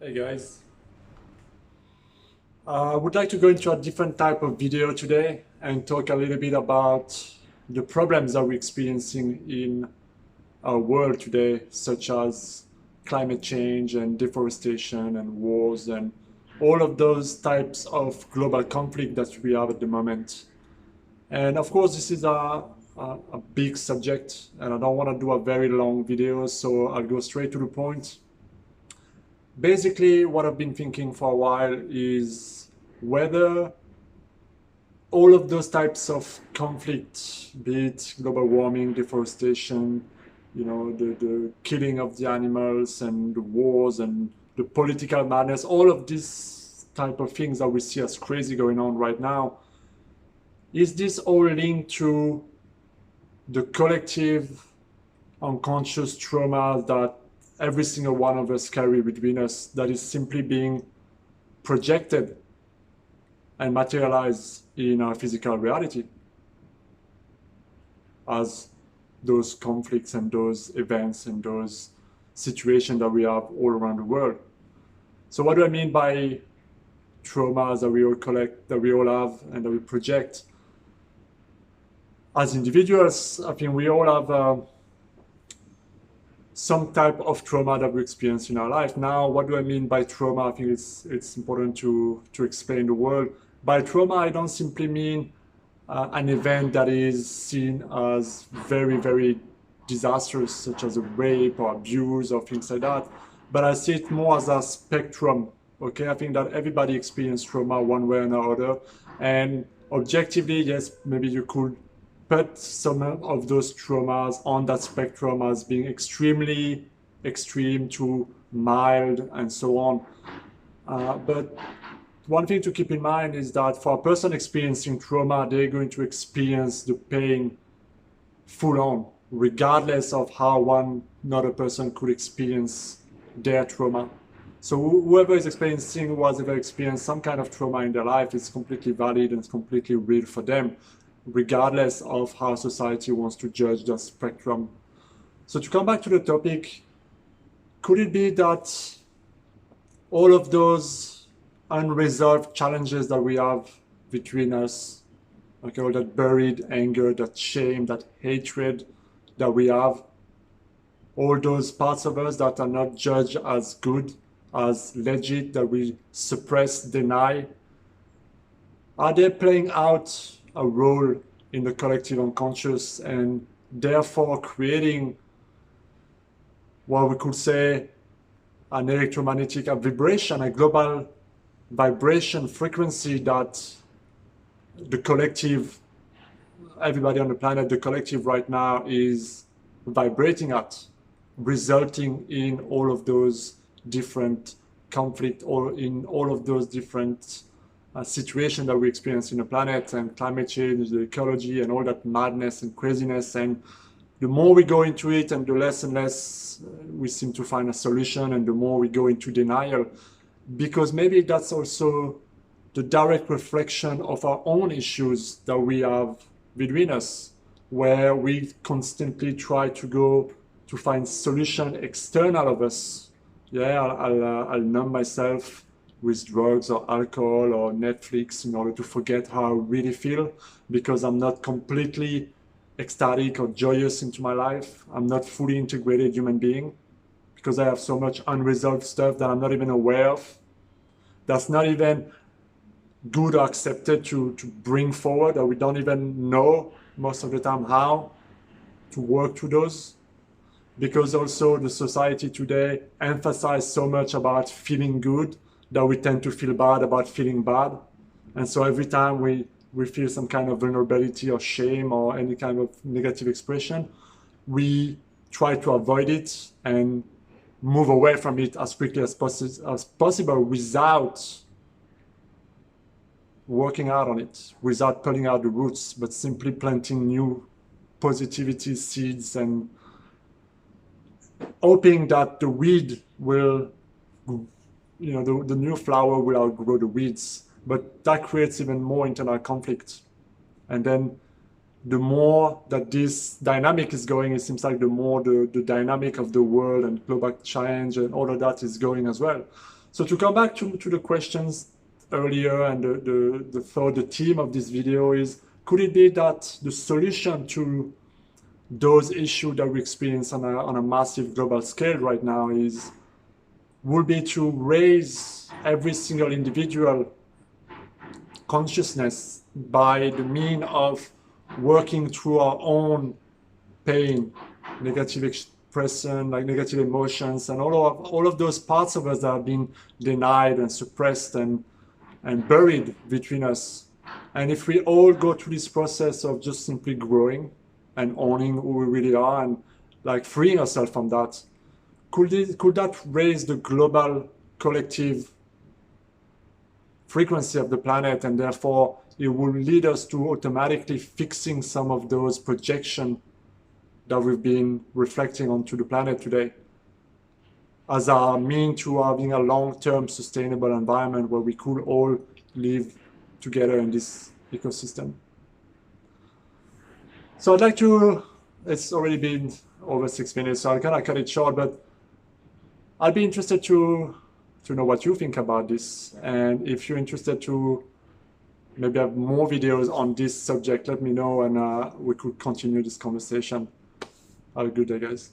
Hey guys, I would like to go into a different type of video today and talk a little bit about the problems that we're experiencing in our world today, such as climate change and deforestation and wars and all of those types of global conflict that we have at the moment. And of course, this is a big subject, and I don't want to do a very long video, so I'll go straight to the point. Basically, what I've been thinking for a while is whether all of those types of conflict, be it global warming, deforestation, the killing of the animals and the wars and the political madness, all of these type of things that we see as crazy going on right now, is this all linked to the collective unconscious trauma that every single one of us carry between us, that is simply being projected and materialized in our physical reality as those conflicts and those events and those situations that we have all around the world. So what do I mean by traumas that we all collect, that we all have, and that we project? As individuals, I think we all have some type of trauma that we experience in our life. Now, what do I mean by trauma? I think it's important to explain the word. By trauma, I don't simply mean an event that is seen as very, very disastrous, such as a rape or abuse or things like that. But I see it more as a spectrum. Okay, I think that everybody experiences trauma one way or another. And objectively, yes, maybe you could put some of those traumas on that spectrum as being extremely extreme to mild and so on. But one thing to keep in mind is that for a person experiencing trauma, they're going to experience the pain full on, regardless of how one another person could experience their trauma. So whoever is experiencing, who has ever experienced some kind of trauma in their life, is completely valid and it's completely real for them, regardless of how society wants to judge the spectrum. So to come back to the topic, could it be that all of those unresolved challenges that we have between us, okay, all that buried anger, that shame, that hatred that we have, all those parts of us that are not judged as good, as legit, that we suppress, deny, are they playing out a role in the collective unconscious and therefore creating what we could say an electromagnetic vibration, a global vibration frequency that the collective, everybody on the planet, the collective right now is vibrating at, resulting in all of those different conflict or in all of those different situation that we experience in the planet and climate change, the ecology and all that madness and craziness. And the more we go into it and the less and less we seem to find a solution, and the more we go into denial, because maybe that's also the direct reflection of our own issues that we have between us, where we constantly try to go to find solution external of us. Yeah, I'll numb myself with drugs or alcohol or Netflix in order to forget how I really feel, because I'm not completely ecstatic or joyous into my life. I'm not fully integrated human being because I have so much unresolved stuff that I'm not even aware of. That's not even good or accepted to bring forward, or we don't even know most of the time how to work through those. Because also the society today emphasizes so much about feeling good that we tend to feel bad about feeling bad. And so every time we feel some kind of vulnerability or shame or any kind of negative expression, we try to avoid it and move away from it as quickly as possible without working out on it, without pulling out the roots, but simply planting new positivity seeds and hoping that the weed will, the new flower will outgrow the weeds. But that creates even more internal conflict. And then the more that this dynamic is going, it seems like the more the dynamic of the world and global change and all of that is going as well. So to come back to the questions earlier and the thought, the theme of this video is, could it be that the solution to those issues that we experience on a massive global scale right now would be to raise every single individual consciousness by the mean of working through our own pain, negative expression, like negative emotions, and all of those parts of us that have been denied and suppressed and buried between us. And if we all go through this process of just simply growing and owning who we really are and like freeing ourselves from that, could that raise the global collective frequency of the planet, and therefore it will lead us to automatically fixing some of those projections that we've been reflecting onto the planet today as a mean to having a long-term sustainable environment where we could all live together in this ecosystem. So I'd like to, it's already been over 6 minutes, so I'll kind of cut it short, but I'd be interested to know what you think about this. And if you're interested to maybe have more videos on this subject, let me know, and we could continue this conversation. Have a good day, guys.